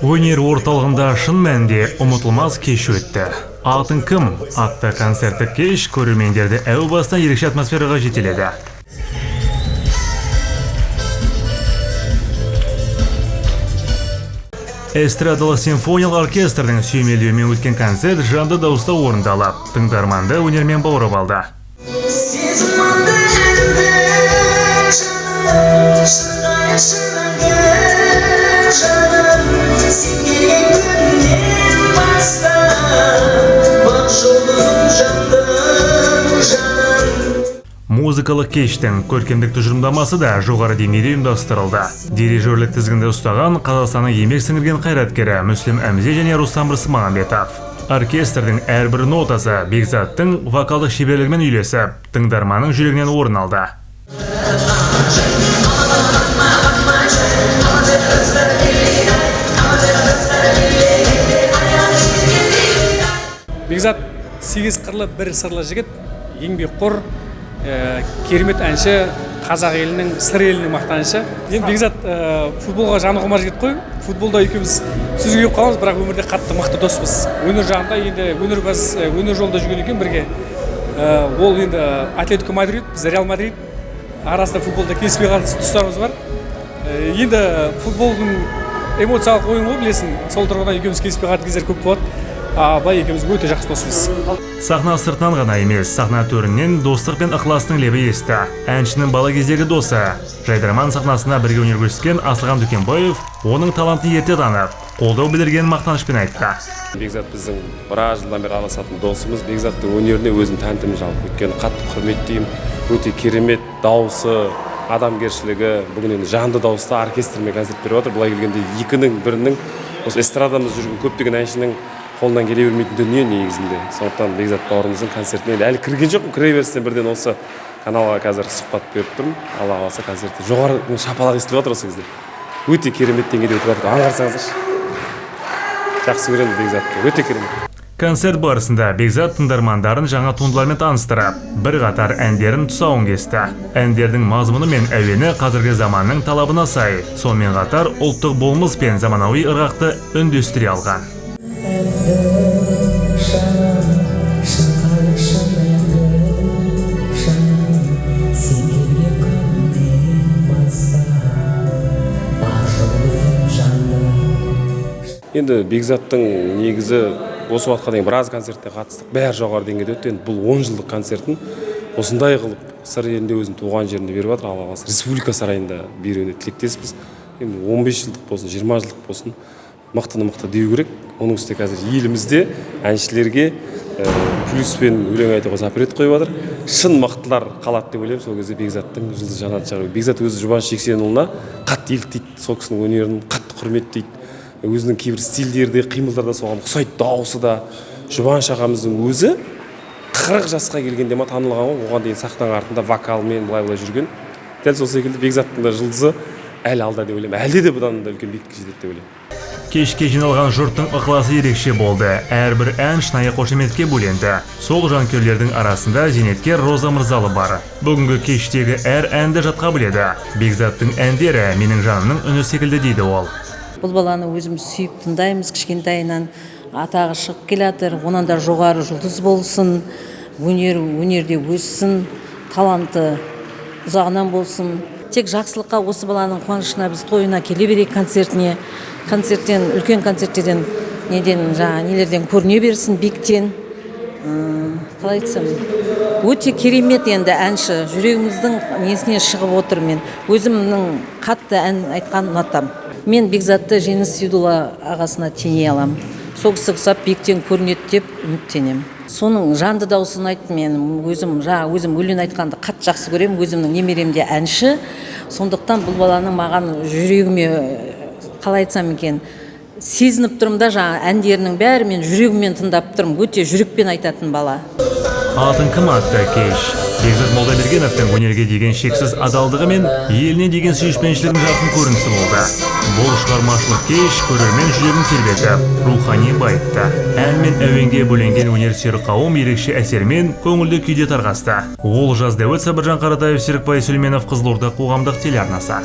Өнер орталығында шын мәнінде ұмытылмас кеш өтті. Алтын кім атты концерттік кеш көрермендерді әу баста ерекше атмосфераға жетеледі. Эстрадалық симфониялық оркестрдің сүйемелдеуімен өткен концерт жанды дауыста орындалып, тыңдарманды өнермен баурап алды. Музыкалық кештің көркемдік тұжырымдамасы да жоғары деңгейде ұйымдастырылды. Дирижерлік тізгінді ұстаған Қазақстанның еңбек сіңірген қайраткері Мүслім Әмзе және Рустам Рысмағамбетов. Оркестрдің әрбір нотасы Бекзаттың вокалдық шеберлігімен үйлесіп, тыңдарманның жүрегінен орын алды. Бекзат 8 қырлы бір сырлы жігіт, еңбекқор, керемет әнші, қазақ елінің, сыр елінің мақтанышы. Енді Бекзат футболға жаны құмар жігіт қой. Футболда екеуміз сөзге қаламыз, бірақ өмірде қатты мықты доспыз. Өнер жағында енді өнер жолда жүрген екен бірге. Ол енді Атлетико Мадрид, біз Реал Мадрид арасында футболда келіспей қалған тұстарымыз бар. Енді футболдың эмоциялық ойын ғой, білесің. Сол тұрғыдан екеуміз келіспей қалған кездер көп болады. Абай екеуміз өте жақсы доспыз. Сахна сыртынан ғана емес, сахна төрінен достық пен ықыластың лебі есті. Әншінің бала кездегі досы, Жайдарман сахнасына бірге өнер көрсеткен Асылхан Дүкенбаев оның талантын ерте танып, қолдау білдіргенін мақтанышпен айтты. Бекзат біздің біраз жылдан бері араласатын досымыз. Бекзаттың өнеріне өзім тәнтімін жалпы. Өйткені қатты құрметтеймін. Өте керемет дауысы, адамгершілігі, бүгін енді жанды дауыста оркестрмен концерт беріп отыр. Бұлай келгенде екінің бірінің осы эстрадамыз жүрген көптеген әншінің қолынан келе бермейтін дүние негізінде. Сондықтан Бекзат бауырымыздың концертіне әлі кірген жоқпын. Кіре берсем бірден осы каналға қазір сұхбат беріп тұрмын. Алла қаласа концертте жоғары шапалақ естіліп отыр осы кезде. Өте керемет деңгейде өтіп жатыр. Аңғарсаңыздаршы. Жақсы көремін Бекзатты. Өте керемет. Концерт барысында Бекзат тыңдармандарын жаңа туындылармен таныстырып, бірқатар әндерін тұсауын кесті. Әндердің мазмұны мен әуені қазіргі заманның талабына сай, сонымен қатар ұлттық болмыс пен заманауи ырғақты үндестіре алған. Енді Бекзаттың негізі осы уақытқа дейін біраз концертте қатыстық, бәрі жоғары деңгейде өтті. Енді бұл 10 жылдық концертін осындай қылып сыр елінде өзінің туған жерінде беріп жатыр. Алла қаласа республика сарайында беруіне тілектеспіз. Енді 15 жылдық болсын, 20 жылдық болсын, мықтыны деу керек. Оның үстіне қазір елімізде әншілерге плюспен өлең айтуға запрет қойып жатыр. Шын мықтылар қалады деп ойлаймын. Сол кезде Бекзаттың жұлдызы жанады шығар. Бекзат өзі Жұбаныш Жексенұлына қатты еліктейді, сол кісінің өнерін қатты құрметтейді. Өзінің кейбір стильдерде, қимылдарда соған ұқсайды, дауысы да. Жұбаныш ағамыздың өзі 40 жасқа келгенде ма танылған ғой, оған дейін сахнаның артында вокалмен былай жүрген. Дәл сол секілді Бекзаттың да жұлдызы әлі алда деп ойлаймын. Әлде де бұдан да үлкен биікке жетеді деп ойлаймын. Кешке жиналған жұрттың ықыласы ерекше болды. Әрбір ән шынайы қошеметке бөленді. Сол жанкүйерлердің арасында зейнеткер Роза Мырзалы бар. Бүгінгі кештегі әр әнді жатқа біледі. Бекзаттың әндері менің жанымның үні секілді дейді ол. Бұл баланы өзіміз сүйіп тыңдаймыз, кішкентайынан атағы шығып келатыр, онан да жоғары жұлдыз болсын, өнерде өссін, таланты ұзағынан болсын. Тек жақсылыққа, осы баланың қуанышына біз тойына келе берейік, концерттен, үлкен концерттерден, нелерден көріне берсін, биіктен. Қалай айтсам, өте керемет енді әнші, жүрегіміздің несіне шығып отыр. Мен өзімнің қатты ән айтқан ұнатам. Мен Бекзатты Жеңіс Сейдулла ағасына теңей алам. Сол кісі құсап биіктен көрінеді деп үміттенем. Соның жанды дауысын айттым мен. Өзім өлең айтқанды қатты жақсы көрем. Өзімнің немеремде әнші. Сондықтан бұл баланың маған жүрегіме, қалай айтсам екен, сезініп тұрмын да, әндерінің бәрі мен жүрегіммен тыңдап тұрмын. Өте жүрекпен айтатын бала. Алтын кім атты кеш. Бекзат Молдабергеновтың өнерге деген шексіз адалдығы мен еліне деген сүйіспеншілігінің жарқын көрінісі болды. Бұл шығармашылық кеш көрермен жүрегін тербетіп, рухани байытты. Ән мен әуенге бөленген өнерсүйер қауым ерекше әсермен көңілді күйде тарқасты. Ол жаз Дәуіт Сабыржан Қаратаев, Серікбай Сүлейменов, Қызылорда қоғамдық телеарнасы.